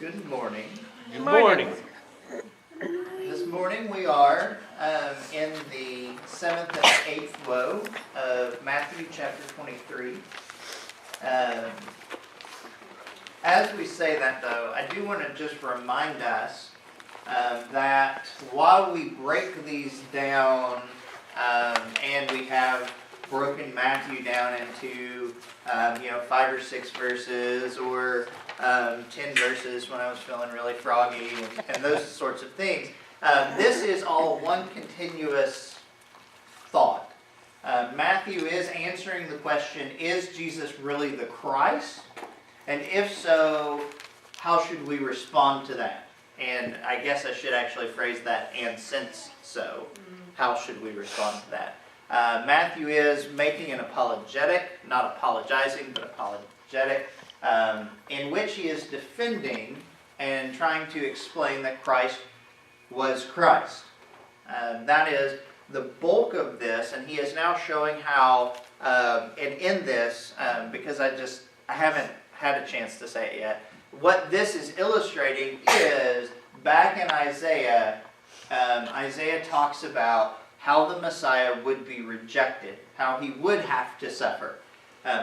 Good morning. Good morning. This morning we are in the 7th and 8th woe of Matthew chapter 23. As we say that though, I do want to just remind us that while we break these down and we have broken Matthew down into 5 or 6 verses or 10 verses when I was feeling really froggy and those sorts of things. This is all one continuous thought. Matthew is answering the question, is Jesus really the Christ? And if so, how should we respond to that? And I guess I should actually phrase that, and since so, how should we respond to that? Matthew is making an apologetic, not apologizing, but apologetic, in which he is defending and trying to explain that Christ was Christ. That is the bulk of this, and he is now showing how, and in this, because I haven't had a chance to say it yet, what this is illustrating is, back in Isaiah, Isaiah talks about how the Messiah would be rejected, how he would have to suffer.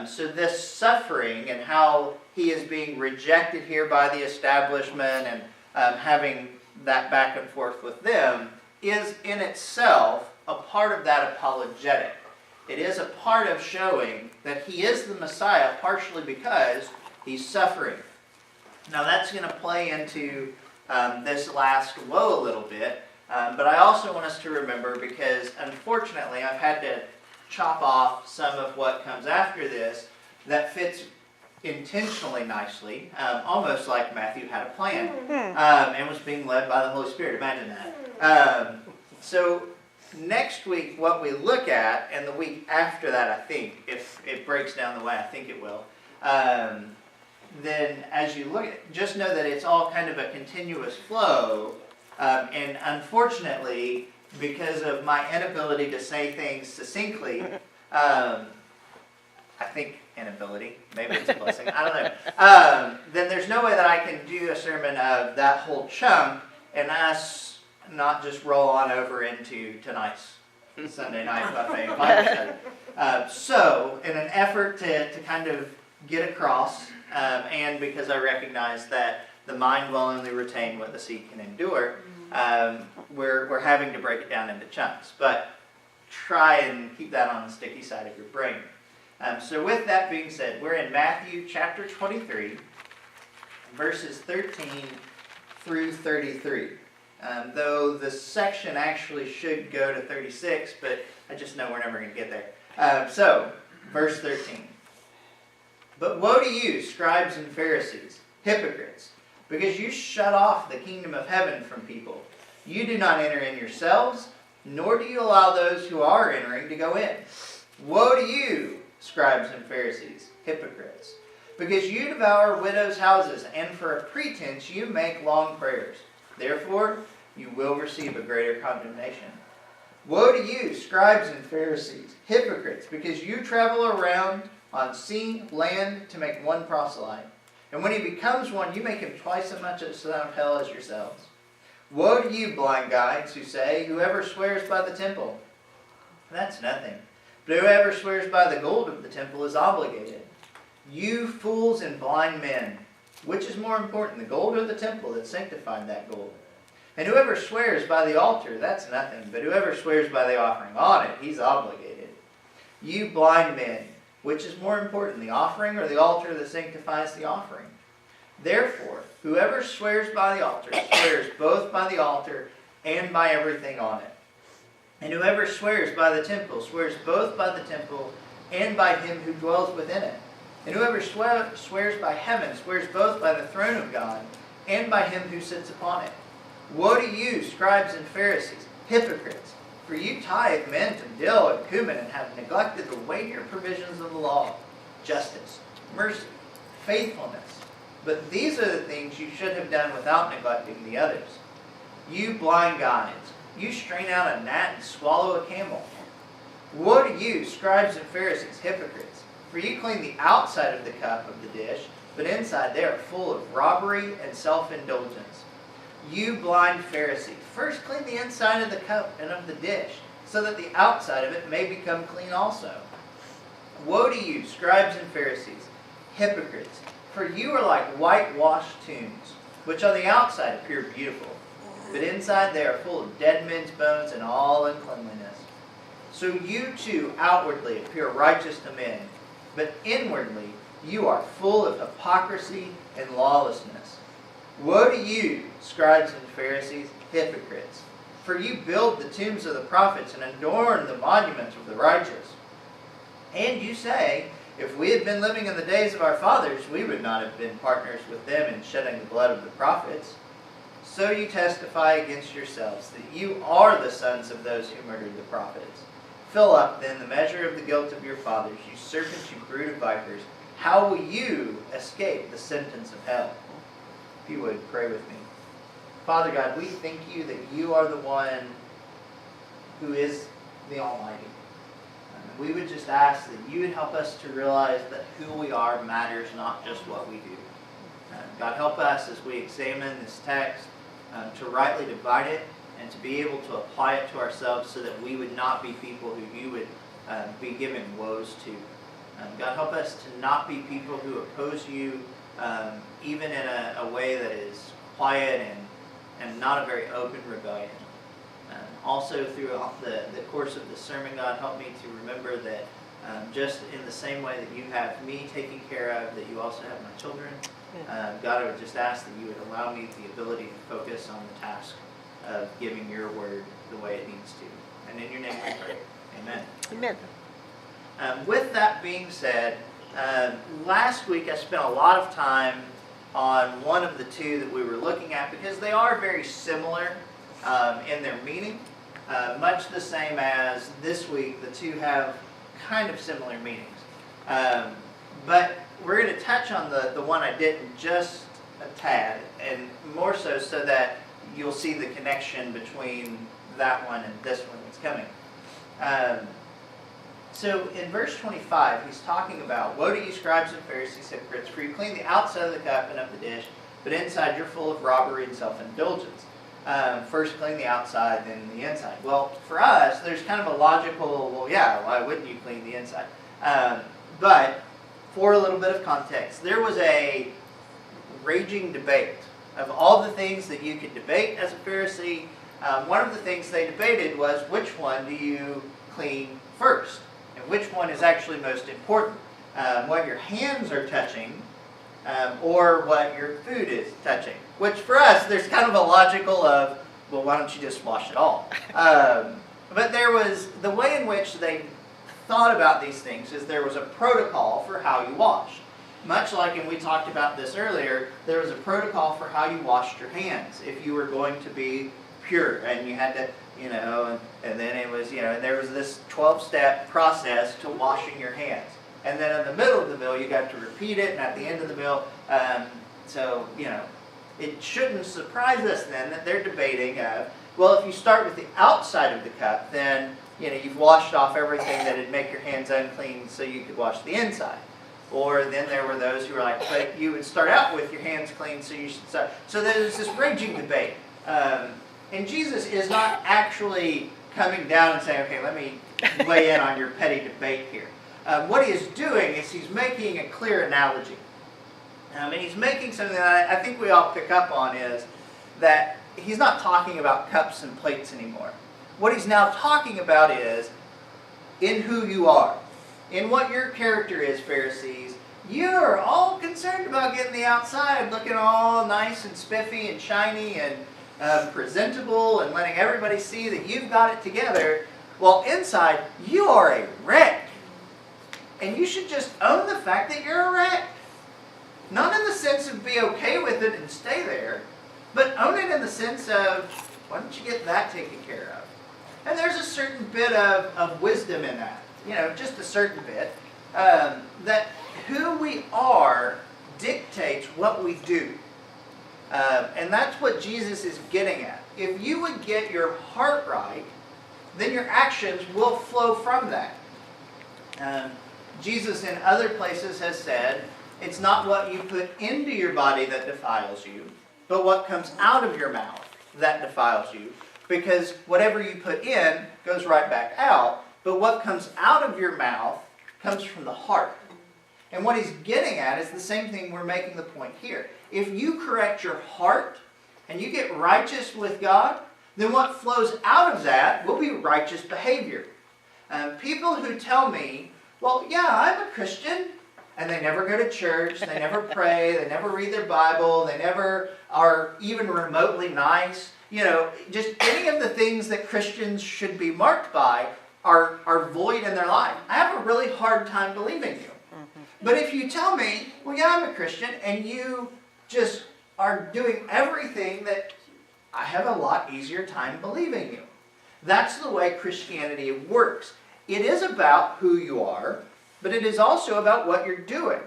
So this suffering and how he is being rejected here by the establishment and having that back and forth with them is in itself a part of that apologetic. It is a part of showing that he is the Messiah partially because he's suffering. Now that's going to play into this last woe a little bit, but I also want us to remember, because unfortunately I've had to chop off some of what comes after this that fits intentionally nicely, almost like Matthew had a plan and was being led by the Holy Spirit. Imagine that. So next week what we look at, and the week after that, I think, if it breaks down the way I think it will, then as you look at it, just know that it's all kind of a continuous flow, and unfortunately, because of my inability to say things succinctly, I think inability, maybe it's a blessing, I don't know, then there's no way that I can do a sermon of that whole chunk and us not just roll on over into tonight's Sunday night buffet Bible study. So, in an effort to kind of get across, and because I recognize that the mind will only retain what the seed can endure, we're having to break it down into chunks. But try and keep that on the sticky side of your brain. So with that being said, we're in Matthew chapter 23, verses 13 through 33. Though the section actually should go to 36, but I just know we're never going to get there. So, verse 13. But woe to you, scribes and Pharisees, hypocrites, because you shut off the kingdom of heaven from people. You do not enter in yourselves, nor do you allow those who are entering to go in. Woe to you, scribes and Pharisees, hypocrites, because you devour widows' houses, and for a pretense you make long prayers. Therefore, you will receive a greater condemnation. Woe to you, scribes and Pharisees, hypocrites, because you travel around on sea, land, to make one proselyte. And when he becomes one, you make him twice as much a son of hell as yourselves. Woe to you, blind guides, who say, whoever swears by the temple, that's nothing. But whoever swears by the gold of the temple is obligated. You fools and blind men, which is more important, the gold or the temple that sanctified that gold? And whoever swears by the altar, that's nothing. But whoever swears by the offering on it, he's obligated. You blind men, which is more important, the offering or the altar that sanctifies the offering? Therefore, whoever swears by the altar swears both by the altar and by everything on it. And whoever swears by the temple swears both by the temple and by him who dwells within it. And whoever swears by heaven swears both by the throne of God and by him who sits upon it. Woe to you, scribes and Pharisees, hypocrites! For you tithe mint and dill and cumin and have neglected the weightier provisions of the law, justice, mercy, faithfulness. But these are the things you should have done without neglecting the others. You blind guides, you strain out a gnat and swallow a camel. Woe to you, scribes and Pharisees, hypocrites! For you clean the outside of the cup of the dish, but inside they are full of robbery and self-indulgence. You blind Pharisees, first clean the inside of the cup and of the dish, so that the outside of it may become clean also. Woe to you, scribes and Pharisees, hypocrites, for you are like whitewashed tombs, which on the outside appear beautiful, but inside they are full of dead men's bones and all uncleanliness. So you too outwardly appear righteous to men, but inwardly you are full of hypocrisy and lawlessness. Woe to you, scribes and Pharisees, hypocrites, for you build the tombs of the prophets and adorn the monuments of the righteous. And you say, if we had been living in the days of our fathers, we would not have been partners with them in shedding the blood of the prophets. So you testify against yourselves that you are the sons of those who murdered the prophets. Fill up then the measure of the guilt of your fathers, you serpents, you brood of vipers. How will you escape the sentence of hell? If you would, pray with me. Father God, we thank you that you are the one who is the Almighty. We would just ask that you would help us to realize that who we are matters, not just what we do. God, help us as we examine this text to rightly divide it and to be able to apply it to ourselves so that we would not be people who you would be giving woes to. God, help us to not be people who oppose you even in a way that is quiet and not a very open rebellion. Also, throughout the course of the sermon, God, help me to remember that just in the same way that you have me taken care of, that you also have my children. God, I would just ask that you would allow me the ability to focus on the task of giving your word the way it needs to. And in your name I pray. Amen. Amen. With that being said, last week I spent a lot of time on one of the two that we were looking at because they are very similar in their meaning. Much the same as this week, the two have kind of similar meanings. But we're going to touch on the one I didn't just a tad, and more so that you'll see the connection between that one and this one that's coming. So in verse 25, he's talking about, woe to you, scribes and Pharisees, hypocrites, for you clean the outside of the cup and of the dish, but inside you're full of robbery and self-indulgence. First clean the outside, then the inside. Well, for us, there's kind of a logical, well, yeah, why wouldn't you clean the inside? But for a little bit of context, there was a raging debate of all the things that you could debate as a Pharisee. One of the things they debated was, which one do you clean first? And which one is actually most important? What your hands are touching or what your food is touching. Which for us, there's kind of a logical of, well, why don't you just wash it all? But there was, the way in which they thought about these things is there was a protocol for how you washed. Much like, and we talked about this earlier, there was a protocol for how you washed your hands if you were going to be pure. And you had to, and then it was, and there was this 12-step process to washing your hands. And then in the middle of the meal, you got to repeat it, and at the end of the meal, it shouldn't surprise us then that they're debating well, if you start with the outside of the cup, then, you've washed off everything that would make your hands unclean so you could wash the inside. Or then there were those who were like, but you would start out with your hands clean, so you should start. So there's this raging debate. And Jesus is not actually coming down and saying, okay, let me weigh in on your petty debate here. What he is doing is he's making a clear analogy. And he's making something that I think we all pick up on is that he's not talking about cups and plates anymore. What he's now talking about is in who you are, in what your character is, Pharisees. You're all concerned about getting the outside looking all nice and spiffy and shiny and presentable and letting everybody see that you've got it together, while inside you are a wreck. And you should just own the fact that you're a wreck. Not in the sense of be okay with it and stay there, but own it in the sense of, why don't you get that taken care of? And there's a certain bit of wisdom in that, just a certain bit, that who we are dictates what we do. And that's what Jesus is getting at. If you would get your heart right, then your actions will flow from that. Jesus in other places has said, it's not what you put into your body that defiles you, but what comes out of your mouth that defiles you. Because whatever you put in goes right back out, but what comes out of your mouth comes from the heart. And what he's getting at is the same thing we're making the point here. If you correct your heart and you get righteous with God, then what flows out of that will be righteous behavior. People who tell me, well, yeah, I'm a Christian, and they never go to church, they never pray, they never read their Bible, they never are even remotely nice. You know, just any of the things that Christians should be marked by are void in their life. I have a really hard time believing you. But if you tell me, well, yeah, I'm a Christian, and you just are doing everything that, I have a lot easier time believing you. That's the way Christianity works. It is about who you are, but it is also about what you're doing.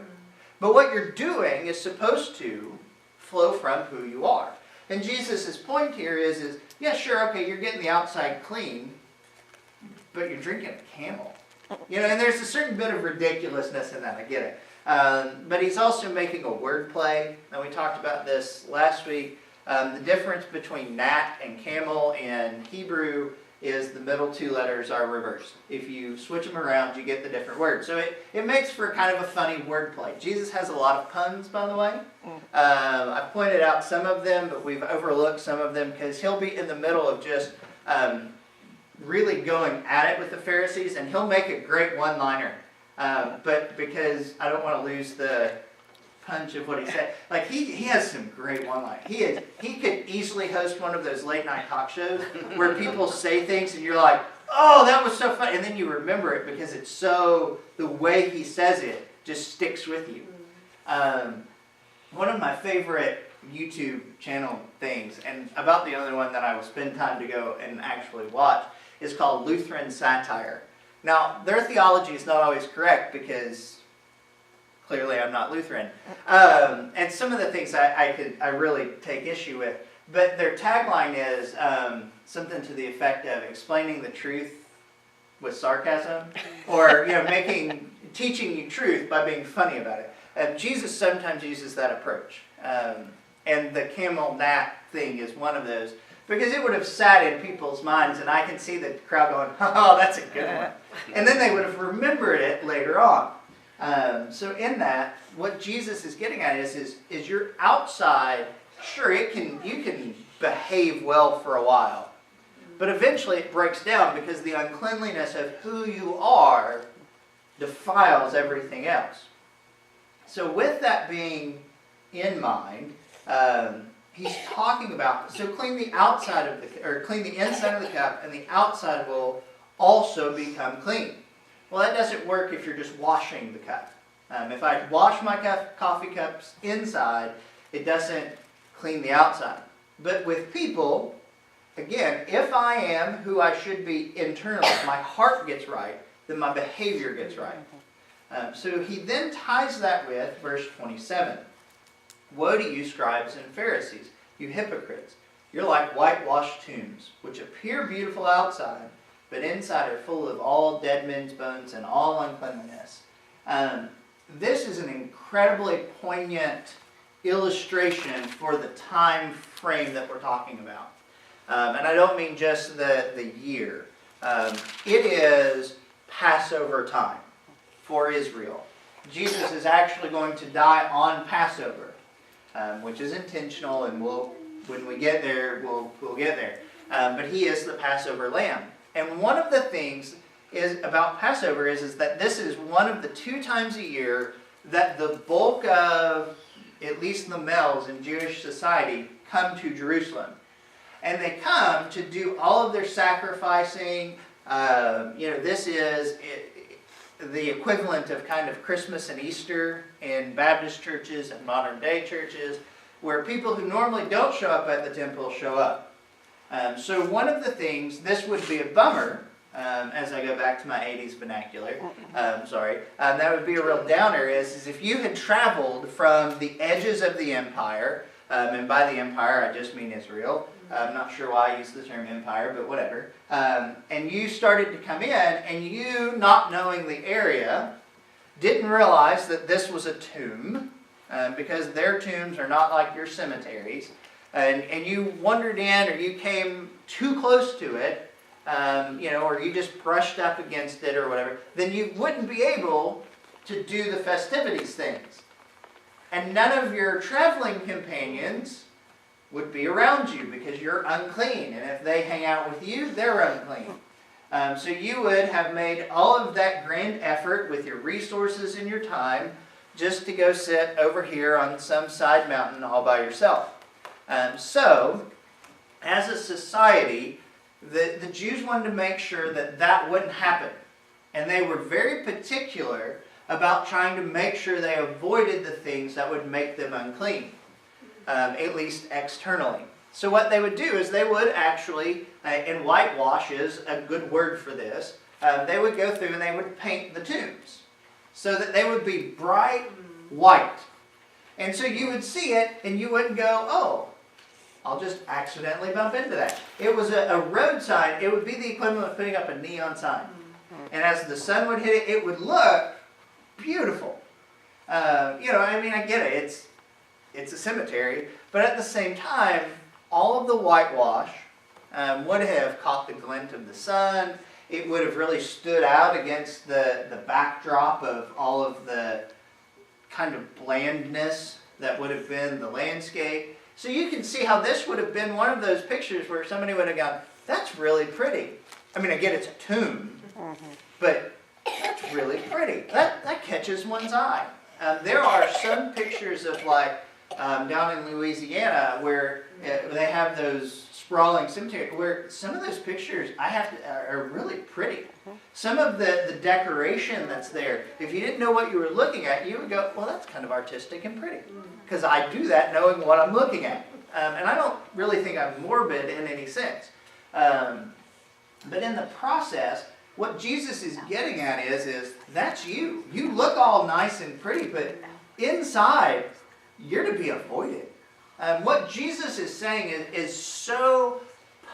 But what you're doing is supposed to flow from who you are. And Jesus' point here is, yeah, sure, okay, you're getting the outside clean, but you're drinking a camel. You know, and there's a certain bit of ridiculousness in that, I get it. But he's also making a word play, and we talked about this last week. The difference between gnat and camel in Hebrew is the middle two letters are reversed. If you switch them around, you get the different word. So it makes for kind of a funny word play. Jesus has a lot of puns, by the way. I've pointed out some of them, but we've overlooked some of them because he'll be in the middle of just really going at it with the Pharisees, and he'll make a great one-liner. But because I don't want to lose the punch of what he said, like he has some great one-liners. He could easily host one of those late-night talk shows where people say things and you're like, oh, that was so funny, and then you remember it because it's so, the way he says it just sticks with you. One of my favorite YouTube channel things, and about the only one that I will spend time to go and actually watch, is called Lutheran Satire. Now, their theology is not always correct because clearly I'm not Lutheran. And some of the things I really take issue with. But their tagline is something to the effect of explaining the truth with sarcasm, or teaching you truth by being funny about it. Jesus sometimes uses that approach. And the camel gnat thing is one of those. Because it would have sat in people's minds, and I can see the crowd going, oh, that's a good one. And then they would have remembered it later on. So in that, what Jesus is getting at is your outside, sure, you can behave well for a while. But eventually it breaks down because the uncleanliness of who you are defiles everything else. So with that being in mind, he's talking about, so clean the inside of the cup, and the outside will also become clean. Well, that doesn't work if you're just washing the cup. If I wash my coffee cups inside, it doesn't clean the outside. But with people, again, if I am who I should be internally, if my heart gets right, then my behavior gets right. So he then ties that with verse 27. Woe to you, scribes and Pharisees, you hypocrites! You're like whitewashed tombs, which appear beautiful outside, but inside are full of all dead men's bones and all uncleanliness. This is an incredibly poignant illustration for the time frame that we're talking about. And I don't mean just the year. It is Passover time for Israel. Jesus is actually going to die on Passover. Which is intentional, and when we get there, we'll get there. But he is the Passover lamb. And one of the things about Passover is that this is one of the 2 times a year that the bulk of, at least the males in Jewish society, come to Jerusalem. And they come to do all of their sacrificing. This is the equivalent of kind of Christmas and Easter in Baptist churches and modern day churches, where people who normally don't show up at the temple show up. So one of the things, this would be a bummer, as I go back to my 80s vernacular, that would be a real downer, is if you had traveled from the edges of the empire, and by the empire I just mean Israel, I'm not sure why I use the term empire, but whatever. And you started to come in, and you, not knowing the area, didn't realize that this was a tomb, because their tombs are not like your cemeteries, and you wandered in or you came too close to it, or you just brushed up against it or whatever, then you wouldn't be able to do the festivities things. And none of your traveling companions would be around you because you're unclean. And if they hang out with you, they're unclean. So you would have made all of that grand effort with your resources and your time just to go sit over here on some side mountain all by yourself. So, as a society, the Jews wanted to make sure that that wouldn't happen. And they were very particular about trying to make sure they avoided the things that would make them unclean, at least externally. So what they would do is they would actually, and whitewash is a good word for this, they would go through and they would paint the tombs so that they would be bright white. And so you would see it and you wouldn't go, oh, I'll just accidentally bump into that. It was a road sign. It would be the equivalent of putting up a neon sign. And as the sun would hit it, it would look beautiful. I get it. It's a cemetery. But at the same time, all of the whitewash would have caught the glint of the sun. It would have really stood out against the backdrop of all of the kind of blandness that would have been the landscape. So you can see how this would have been one of those pictures where somebody would have gone, that's really pretty. I mean, I get it's a tomb, but that's really pretty. That catches one's eye. There are some pictures of down in Louisiana where they have those sprawling cemeteries where some of those pictures are really pretty. Some of the decoration that's there, if you didn't know what you were looking at, you would go, well, that's kind of artistic and pretty. Because I do that knowing what I'm looking at. And I don't really think I'm morbid in any sense. But in the process, what Jesus is getting at is that's you. You look all nice and pretty, but inside, you're to be avoided. What Jesus is saying is so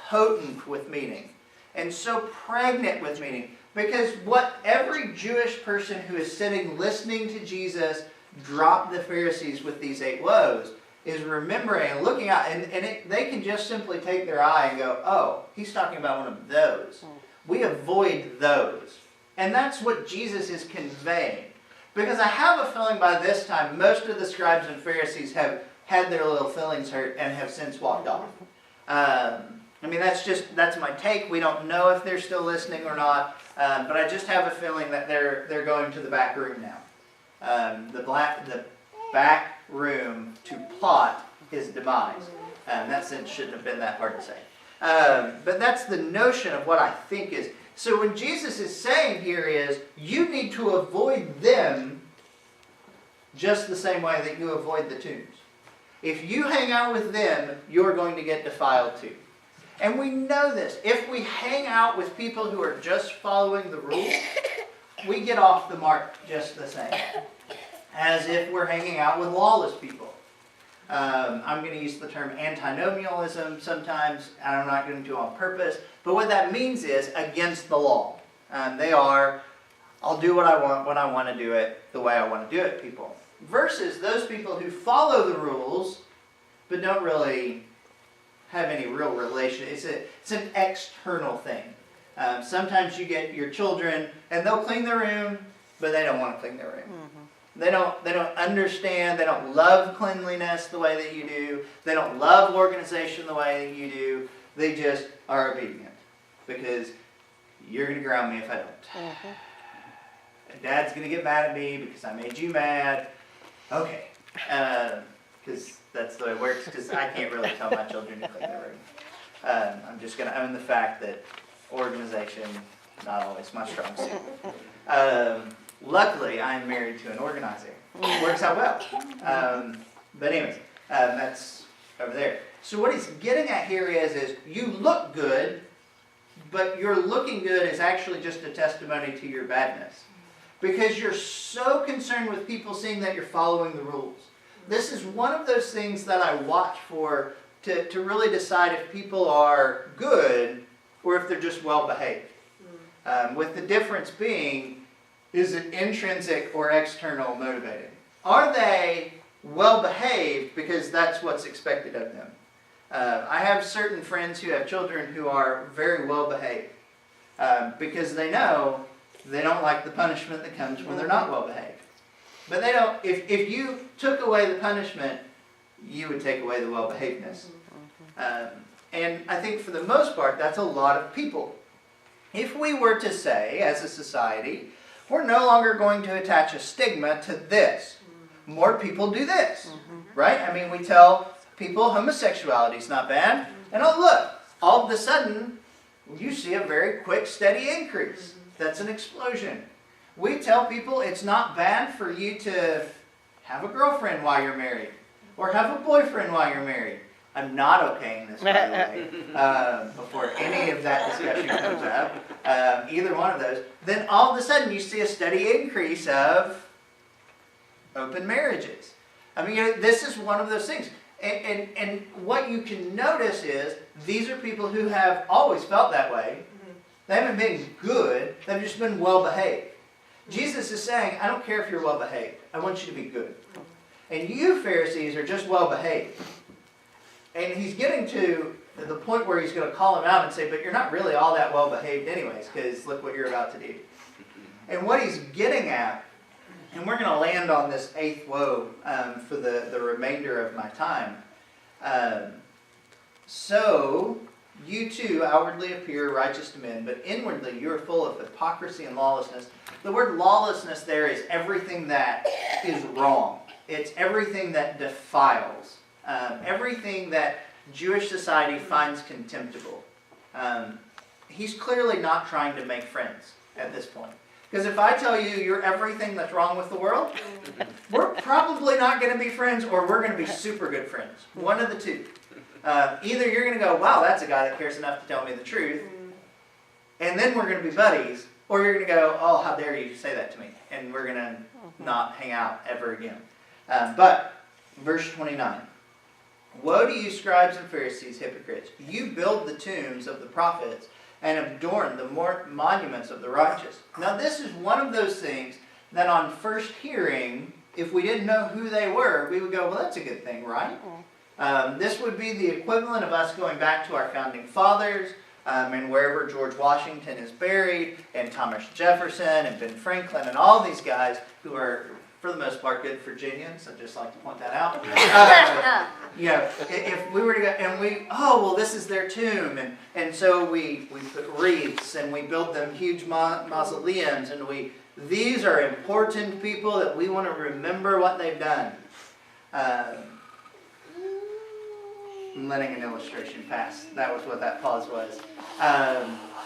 potent with meaning and so pregnant with meaning, because what every Jewish person who is sitting listening to Jesus drop the Pharisees with these 8 woes is remembering and looking out, and they can just simply take their eye and go, oh, he's talking about one of those. We avoid those. And that's what Jesus is conveying. Because I have a feeling by this time, most of the scribes and Pharisees have had their little feelings hurt and have since walked off. That's my take. We don't know if they're still listening or not, but I just have a feeling that they're going to the back room now. The back room to plot his demise. That sentence shouldn't have been that hard to say. But that's the notion of what I think is. So when Jesus is saying here is, you need to avoid them just the same way that you avoid the tombs. If you hang out with them, you're going to get defiled too. And we know this. If we hang out with people who are just following the rules, we get off the mark just the same. As if we're hanging out with lawless people. I'm going to use the term antinomianism sometimes, and I'm not going to on purpose. But what that means is against the law. They are, I'll do what I want when I want to do it, the way I want to do it, people. Versus those people who follow the rules, but don't really have any real relation. It's an external thing. Sometimes you get your children, and they'll clean their room, but they don't want to clean their room. They don't understand. They don't love cleanliness the way that you do. They don't love organization the way that you do. They just are obedient because you're going to ground me if I don't. Dad's going to get mad at me because I made you mad. Okay, because that's the way it works. Because I can't really tell my children to clean their room. I'm just going to own the fact that organization not always my strong suit. Luckily, I am married to an organizer. It works out well. But anyways, that's over there. So what he's getting at here is you look good, but your looking good is actually just a testimony to your badness. Because you're so concerned with people seeing that you're following the rules. This is one of those things that I watch for to really decide if people are good or if they're just well behaved. With the difference being, Is it intrinsic or external motivated? Are they well behaved because that's what's expected of them? I have certain friends who have children who are very well behaved because they know they don't like the punishment that comes when they're not well behaved. But they don't. If you took away the punishment, you would take away the well behavedness. And I think for the most part, that's a lot of people. If we were to say, as a society, we're no longer going to attach a stigma to this. More people do this, right? I mean, we tell people homosexuality is not bad. And oh, look, all of a sudden, you see a very quick, steady increase. That's an explosion. We tell people it's not bad for you to have a girlfriend while you're married or have a boyfriend while you're married. I'm not okaying this, by the way, before any of that discussion comes up, either one of those. Then all of a sudden you see a steady increase of open marriages. I mean, this is one of those things. And what you can notice is these are people who have always felt that way. They haven't been good. They've just been well behaved. Jesus is saying, I don't care if you're well behaved. I want you to be good. And you Pharisees are just well behaved. And he's getting to the point where he's going to call them out and say, but you're not really all that well behaved anyways, because look what you're about to do. And what he's getting at, and we're going to land on this 8th woe for the remainder of my time. So, you too outwardly appear righteous to men, but inwardly you are full of hypocrisy and lawlessness. The word lawlessness there is everything that is wrong. It's everything that defiles. Everything that Jewish society finds contemptible. He's clearly not trying to make friends at this point. Because if I tell you you're everything that's wrong with the world, we're probably not going to be friends, or we're going to be super good friends. One of the two. Either you're going to go, wow, that's a guy that cares enough to tell me the truth, and then we're going to be buddies, or you're going to go, oh, how dare you say that to me, and we're going to not hang out ever again. But, verse 29. Woe to you, scribes and Pharisees, hypocrites! You build the tombs of the prophets and adorn the monuments of the righteous. Now this is one of those things that on first hearing, if we didn't know who they were, we would go, well, that's a good thing, right? This would be the equivalent of us going back to our founding fathers and wherever George Washington is buried, and Thomas Jefferson and Ben Franklin and all these guys who are, for the most part, good Virginians. I'd just like to point that out. If we were to go, and this is their tomb, and so we put wreaths, and we build them huge mausoleums, and these are important people that we want to remember what they've done. I'm letting an illustration pass. That was what that pause was.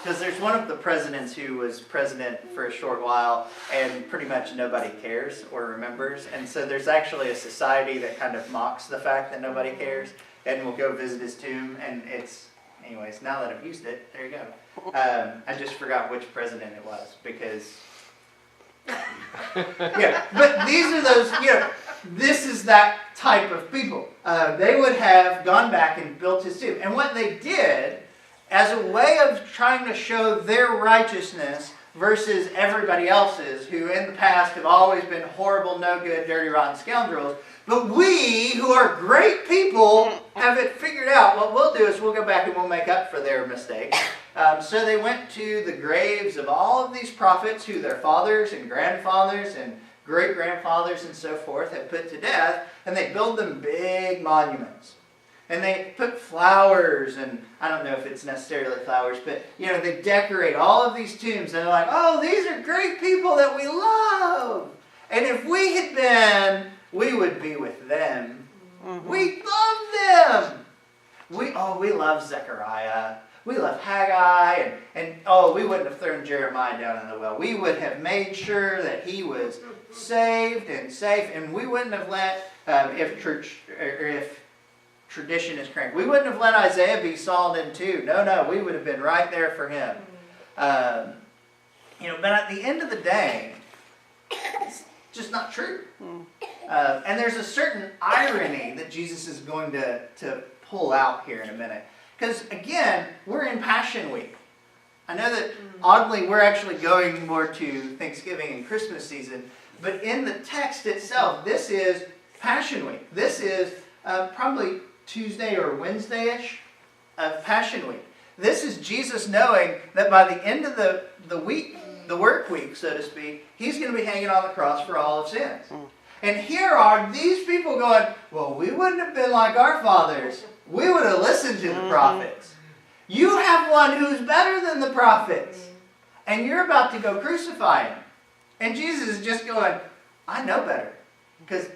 Because there's one of the presidents who was president for a short while, and pretty much nobody cares or remembers. And so there's actually a society that kind of mocks the fact that nobody cares, and will go visit his tomb. And anyways, now that I've used it, there you go. I just forgot which president it was, because... but these are those, this is that type of people. They would have gone back and built his tomb. And what they did, as a way of trying to show their righteousness versus everybody else's, who in the past have always been horrible, no good, dirty, rotten scoundrels, but we, who are great people, have it figured out. What we'll do is we'll go back and we'll make up for their mistakes. So they went to the graves of all of these prophets who their fathers and grandfathers and great-grandfathers and so forth had put to death, and they build them big monuments. And they put flowers, and I don't know if it's necessarily flowers, but they decorate all of these tombs, and they're like, oh, these are great people that we love. And if we had been, we would be with them. We love them. We love Zechariah. We love Haggai, and we wouldn't have thrown Jeremiah down in the well. We would have made sure that he was saved and safe, and we wouldn't have let, if tradition is correct, we wouldn't have let Isaiah be sawn in two. No, we would have been right there for him. But at the end of the day, it's just not true. And there's a certain irony that Jesus is going to pull out here in a minute. Because, again, we're in Passion Week. I know that oddly we're actually going more to Thanksgiving and Christmas season, but in the text itself, this is Passion Week. This is probably Tuesday or Wednesday-ish of Passion Week. This is Jesus knowing that by the end of the week, the work week, so to speak, he's going to be hanging on the cross for all of sins. And here are these people going, well, we wouldn't have been like our fathers. We would have listened to the prophets. You have one who's better than the prophets. And you're about to go crucify him. And Jesus is just going, I know better. Because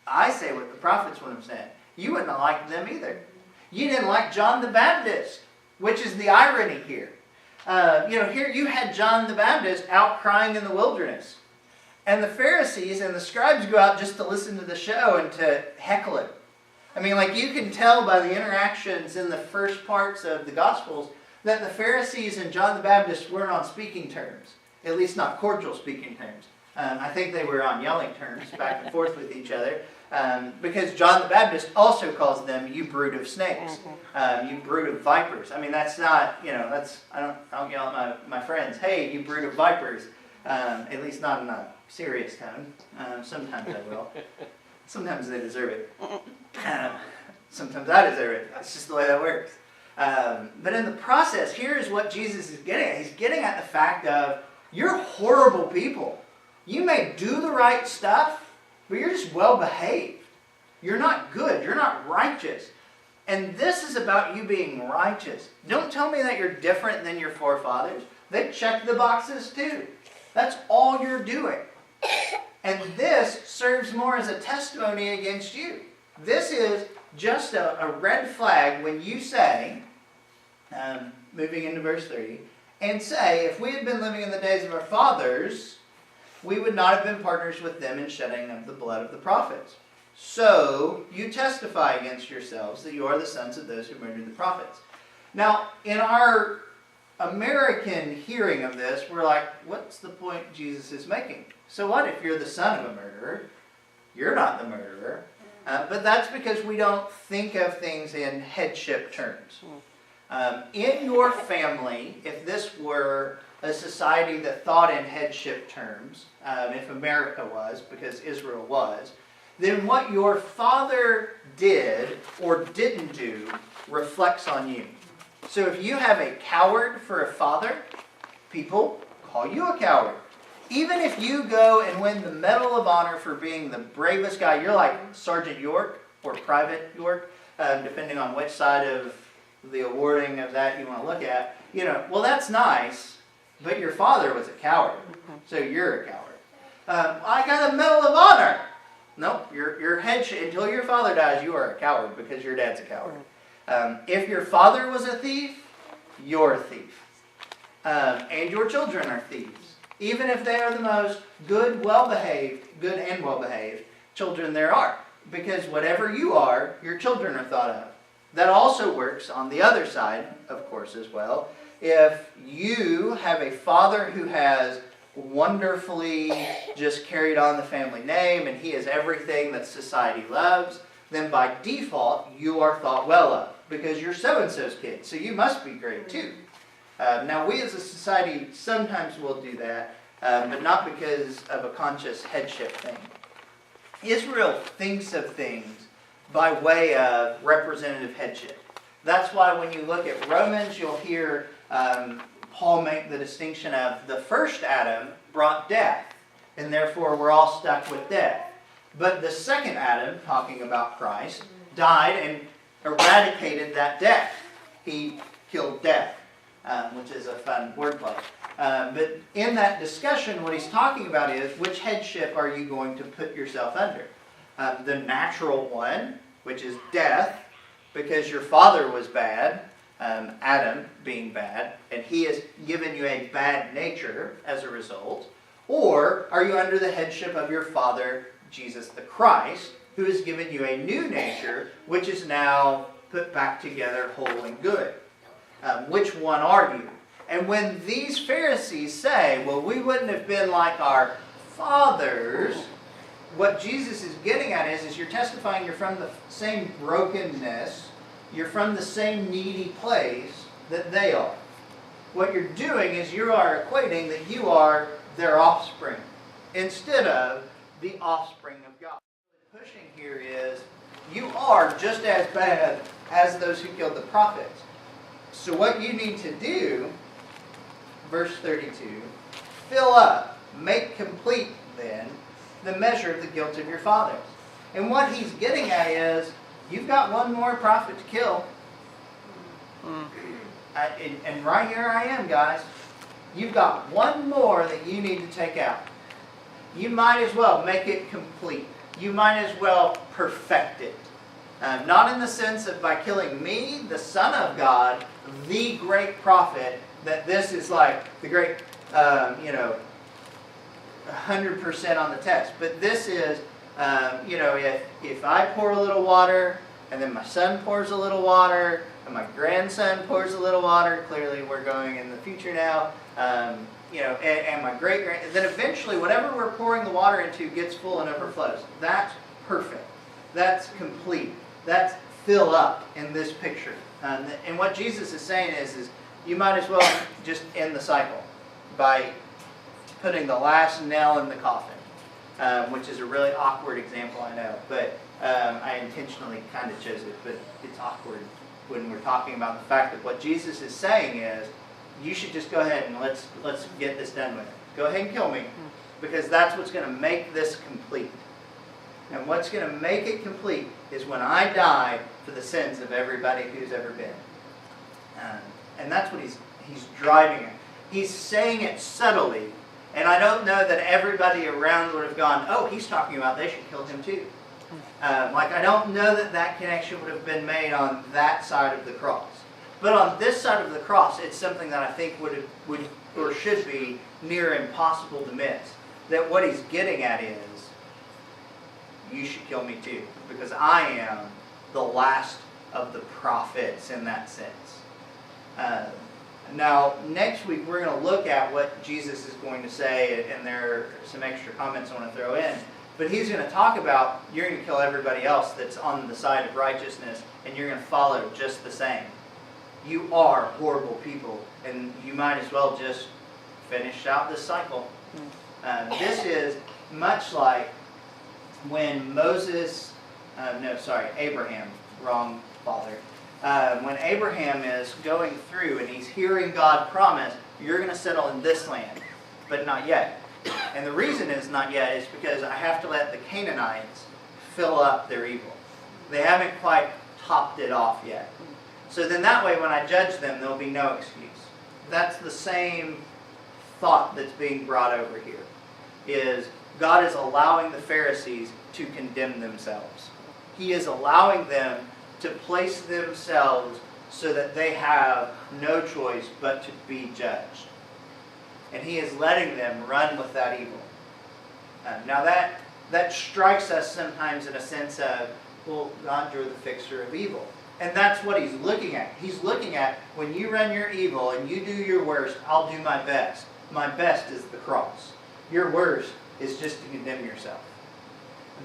I say what the prophets would have said. You wouldn't have liked them either. You didn't like John the Baptist, which is the irony here. Here you had John the Baptist out crying in the wilderness. And the Pharisees and the scribes go out just to listen to the show and to heckle him. I mean, like you can tell by the interactions in the first parts of the Gospels that the Pharisees and John the Baptist weren't on speaking terms. At least not cordial speaking terms. I think they were on yelling terms back and forth with each other. Because John the Baptist also calls them, you brood of snakes. You brood of vipers. I mean, that's not, I don't yell at my friends, hey, you brood of vipers. At least not in a serious tone. Sometimes I will. Sometimes they deserve it. Sometimes I deserve it. It's just the way that works. But in the process, here's what Jesus is getting at. He's getting at the fact of, you're horrible people. You may do the right stuff, but you're just well behaved. You're not good. You're not righteous. And this is about you being righteous. Don't tell me that you're different than your forefathers. They checked the boxes too. That's all you're doing. And this serves more as a testimony against you. This is just a red flag when you say, moving into verse 30, and say, if we had been living in the days of our fathers, we would not have been partners with them in shedding of the blood of the prophets. So you testify against yourselves that you are the sons of those who murdered the prophets. Now, in our American hearing of this, we're like, what's the point Jesus is making? So what if you're the son of a murderer? You're not the murderer. But that's because we don't think of things in headship terms. In your family, if this were a society that thought in headship terms, if America was, because Israel was, then what your father did or didn't do reflects on you. So if you have a coward for a father, people call you a coward. Even if you go and win the Medal of Honor for being the bravest guy, you're like Sergeant York or Private York, depending on which side of the awarding of that you want to look at. Well, that's nice, but your father was a coward, so you're a coward. I got a Medal of Honor. Nope, your head until your father dies, you are a coward because your dad's a coward. If your father was a thief, you're a thief. And your children are thieves. Even if they are the most good and well-behaved children there are. Because whatever you are, your children are thought of. That also works on the other side, of course, as well. If you have a father who has wonderfully just carried on the family name and he is everything that society loves, then by default, you are thought well of. Because you're so-and-so's kid, so you must be great too. Now, we as a society sometimes will do that, but not because of a conscious headship thing. Israel thinks of things by way of representative headship. That's why when you look at Romans, you'll hear Paul make the distinction of the first Adam brought death, and therefore we're all stuck with death. But the second Adam, talking about Christ, died and eradicated that death. He killed death. Which is a fun wordplay. But in that discussion, what he's talking about is, which headship are you going to put yourself under? The natural one, which is death, because your father was bad, Adam being bad, and he has given you a bad nature as a result. Or are you under the headship of your father, Jesus the Christ, who has given you a new nature, which is now put back together whole and good? Which one are you? And when these Pharisees say, well, we wouldn't have been like our fathers, what Jesus is getting at is you're testifying you're from the same brokenness, you're from the same needy place that they are. what you're doing is you are equating that you are their offspring instead of the offspring of God. What pushing here is you are just as bad as those who killed the prophets. So what you need to do, verse 32, fill up, make complete then the measure of the guilt of your fathers. And what he's getting at is, you've got one more prophet to kill. And right here I am, guys. You've got one more that you need to take out. You might as well make it complete. You might as well perfect it. Not in the sense of by killing me, the Son of God, the great prophet, that this is like the great, 100% on the test. But this is, if I pour a little water, and then my son pours a little water, and my grandson pours a little water, clearly we're going in the future now, and my great-grand, then eventually whatever we're pouring the water into gets full and overflows. That's perfect. That's complete. That's fill up in this picture. And what Jesus is saying is you might as well just end the cycle by putting the last nail in the coffin, which is a really awkward example, I know, but I intentionally kind of chose it, but it's awkward when we're talking about the fact that what Jesus is saying is, you should just go ahead and let's get this done with it. Go ahead and kill me, because that's what's going to make this complete. And what's going to make it complete is when I die for the sins of everybody who's ever been. And that's what he's driving at. He's saying it subtly, and I don't know that everybody around would have gone, oh, he's talking about they should kill him too. I don't know that connection would have been made on that side of the cross. But on this side of the cross, it's something that I think would or should be near impossible to miss. That what he's getting at is, you should kill me too, because I am the last of the prophets in that sense. Now, next week we're going to look at what Jesus is going to say, and there are some extra comments I want to throw in. But he's going to talk about, you're going to kill everybody else that's on the side of righteousness, and you're going to follow just the same. You are horrible people, and you might as well just finish out this cycle. This is much like when Abraham, wrong father. When Abraham is going through and he's hearing God promise, you're going to settle in this land, but not yet. And the reason is not yet is because I have to let the Canaanites fill up their evil. They haven't quite topped it off yet. So then that way when I judge them, there'll be no excuse. That's the same thought that's being brought over here. Is God is allowing the Pharisees to condemn themselves. He is allowing them to place themselves so that they have no choice but to be judged. And he is letting them run with that evil. Now that strikes us sometimes in a sense of, well, God, you're the fixer of evil. And that's what he's looking at. He's looking at, when you run your evil and you do your worst, I'll do my best. My best is the cross. Your worst is just to condemn yourself.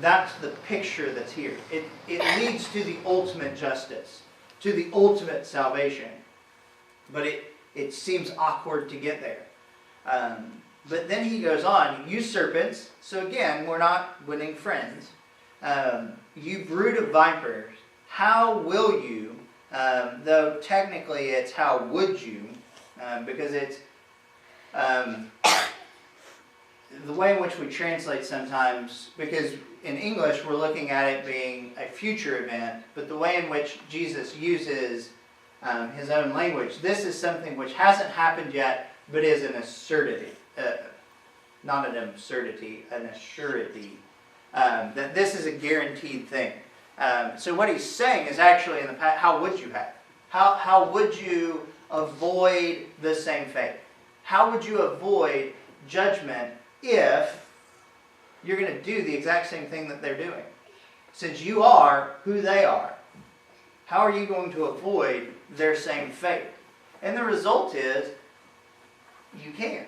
That's the picture that's here. It leads to the ultimate justice, to the ultimate salvation. But it seems awkward to get there. But then he goes on, you serpents, so again, we're not winning friends. You brood of vipers, how will you, though technically it's how would you, because it's the way in which we translate sometimes, because in English we're looking at it being a future event, but the way in which Jesus uses his own language, this is something which hasn't happened yet, but is an assertity, not an absurdity, an assurity, that this is a guaranteed thing. So what he's saying is actually in the past, how would you have? How would you avoid the same fate? How would you avoid judgment if you're going to do the exact same thing that they're doing? Since you are who they are, how are you going to avoid their same fate? And the result is, you can't.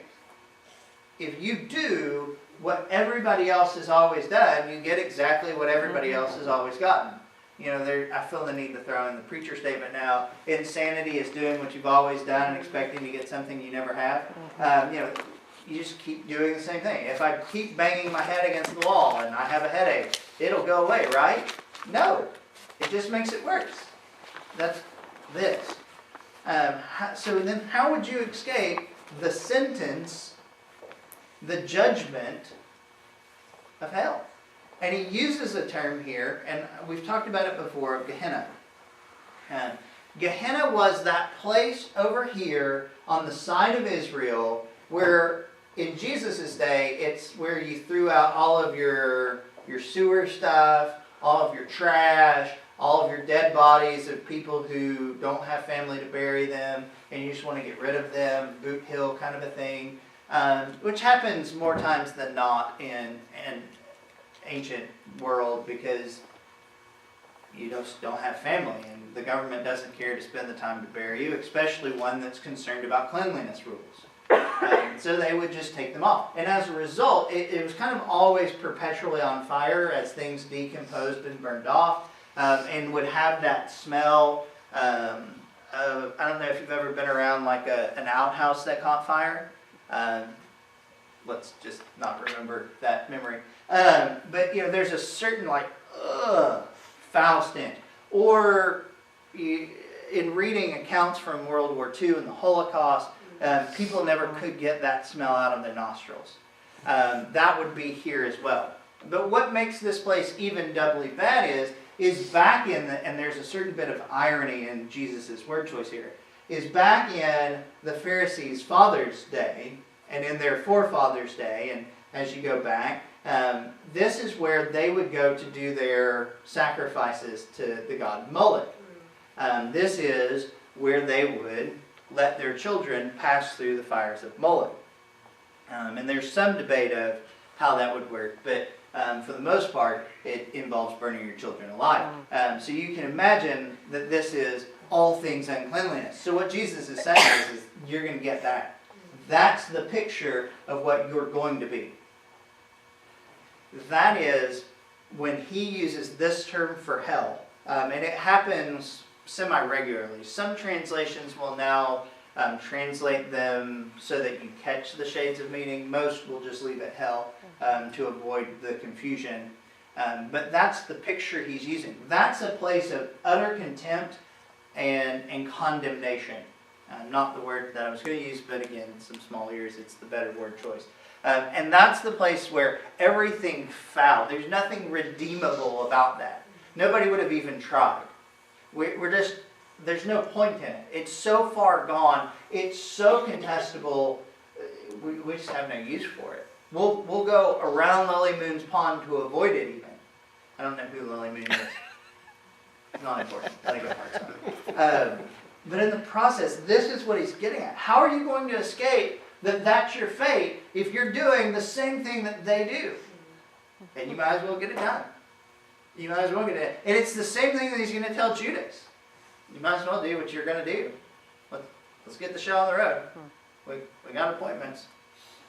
If you do what everybody else has always done, you get exactly what everybody else has always gotten. I feel the need to throw in the preacher statement now. Insanity is doing what you've always done and expecting to get something you never have. You just keep doing the same thing. If I keep banging my head against the wall and I have a headache, it'll go away, right? No. It just makes it worse. That's this. So then how would you escape the sentence, the judgment of hell? And he uses a term here, and we've talked about it before, of Gehenna. Gehenna was that place over here on the side of Israel where in Jesus' day, it's where you threw out all of your sewer stuff, all of your trash, all of your dead bodies of people who don't have family to bury them, and you just want to get rid of them, boot hill kind of a thing, which happens more times than not in ancient world because you just don't have family and the government doesn't care to spend the time to bury you, especially one that's concerned about cleanliness rules. So they would just take them off. And as a result, it was kind of always perpetually on fire as things decomposed and burned off, and would have that smell of, I don't know if you've ever been around like an outhouse that caught fire. Let's just not remember that memory. But there's a certain foul stench. Or in reading accounts from World War II and the Holocaust, people never could get that smell out of their nostrils. That would be here as well. But what makes this place even doubly bad is back in and there's a certain bit of irony in Jesus' word choice here, is back in the Pharisees' fathers' day and in their forefathers' day, and as you go back, this is where they would go to do their sacrifices to the god Moloch. This is where they would let their children pass through the fires of Moloch. And there's some debate of how that would work, but for the most part, it involves burning your children alive. So you can imagine that this is all things uncleanliness. So what Jesus is saying is you're going to get that. That's the picture of what you're going to be. That is when he uses this term for hell. And it happens semi-regularly. Some translations will now translate them so that you catch the shades of meaning. Most will just leave it hell to avoid the confusion. But that's the picture he's using. That's a place of utter contempt and condemnation. Not the word that I was going to use, but again, some small ears, it's the better word choice. And that's the place where everything foul, there's nothing redeemable about that. Nobody would have even tried. There's no point in it. It's so far gone. It's so contestable. We just have no use for it. We'll go around Lily Moon's pond to avoid it even. I don't know who Lily Moon is. Not important. I think it's hard. But in the process, this is what he's getting at. How are you going to escape that's your fate if you're doing the same thing that they do? And you might as well get it done. You might as well get it. And it's the same thing that he's going to tell Judas. You might as well do what you're going to do. Let's get the show on the road. We got appointments.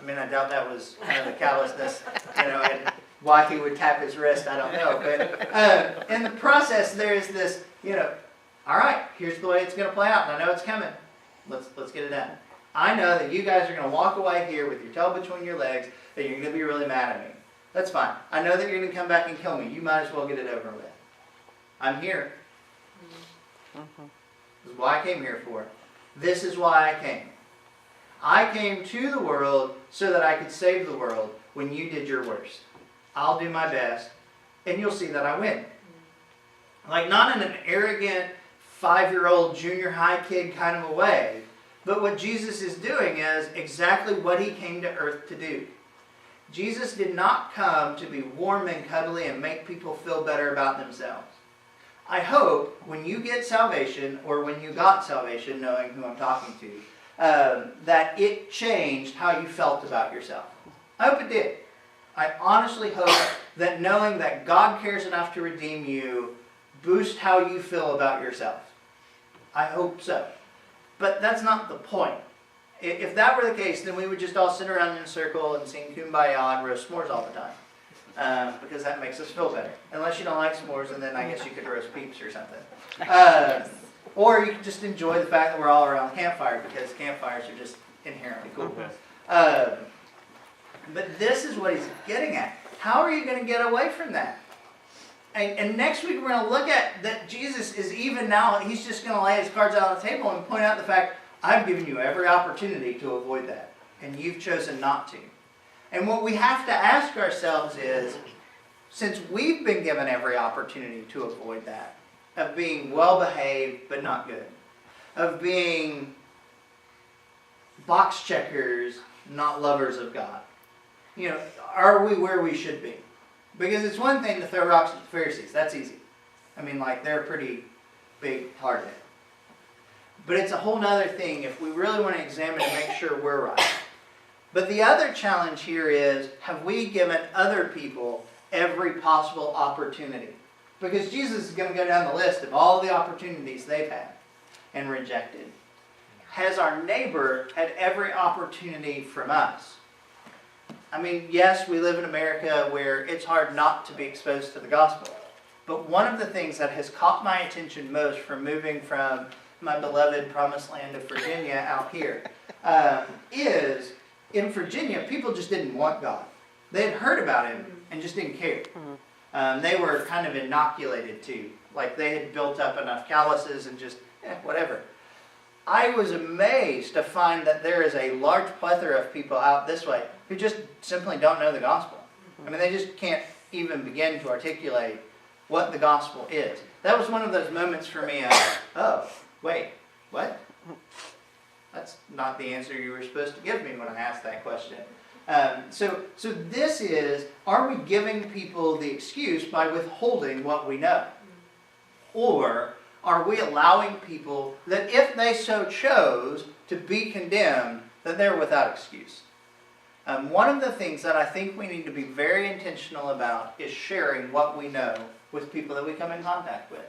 I mean, I doubt that was kind of the callousness, and why he would tap his wrist, I don't know. But in the process, there's this, all right, here's the way it's going to play out, and I know it's coming. Let's get it done. I know that you guys are going to walk away here with your tail between your legs, and you're going to be really mad at me. That's fine. I know that you're going to come back and kill me. You might as well get it over with. I'm here. This is why I came here for. This is why I came. I came to the world so that I could save the world when you did your worst. I'll do my best, and you'll see that I win. Not in an arrogant 5-year-old junior high kid kind of a way, but what Jesus is doing is exactly what he came to earth to do. Jesus did not come to be warm and cuddly and make people feel better about themselves. I hope when you get salvation, or when you got salvation, knowing who I'm talking to, that it changed how you felt about yourself. I hope it did. I honestly hope that knowing that God cares enough to redeem you boosts how you feel about yourself. I hope so. But that's not the point. If that were the case, then we would just all sit around in a circle and sing Kumbaya and roast s'mores all the time. because that makes us feel better. Unless you don't like s'mores, and then I guess you could roast peeps or something. Or you can just enjoy the fact that we're all around the campfire, because campfires are just inherently cool. But this is what he's getting at. How are you going to get away from that? And next week we're going to look at that Jesus is even now, he's just going to lay his cards out on the table and point out the fact, I've given you every opportunity to avoid that, and you've chosen not to. And what we have to ask ourselves is, since we've been given every opportunity to avoid that, of being well-behaved but not good, of being box checkers, not lovers of God, are we where we should be? Because it's one thing to throw rocks at the Pharisees. That's easy. I mean, they're pretty big target. But it's a whole other thing if we really want to examine and make sure we're right. But the other challenge here is, have we given other people every possible opportunity? Because Jesus is going to go down the list of all the opportunities they've had and rejected. Has our neighbor had every opportunity from us? I mean, yes, we live in America where it's hard not to be exposed to the gospel. But one of the things that has caught my attention most from moving from my beloved promised land of Virginia out here is, in Virginia, people just didn't want God. They had heard about him and just didn't care. They were kind of inoculated too. Like they had built up enough calluses and just, whatever. I was amazed to find that there is a large plethora of people out this way who just simply don't know the gospel. I mean, they just can't even begin to articulate what the gospel is. That was one of those moments for me of, oh, wait, what? That's not the answer you were supposed to give me when I asked that question. So this is, are we giving people the excuse by withholding what we know? Or are we allowing people that if they so chose to be condemned, that they're without excuse? One of the things that I think we need to be very intentional about is sharing what we know with people that we come in contact with.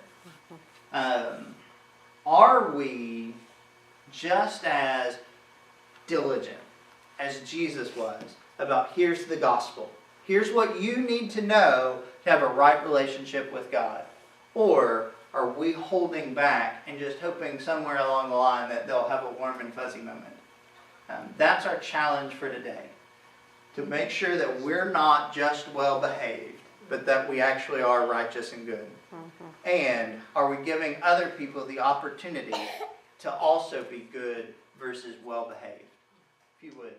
Are we just as diligent as Jesus was about here's the gospel, here's what you need to know to have a right relationship with God? Or are we holding back and just hoping somewhere along the line that they'll have a warm and fuzzy moment? That's our challenge for today. To make sure that we're not just well behaved, but that we actually are righteous and good. And are we giving other people the opportunity to also be good versus well behaved? If you would.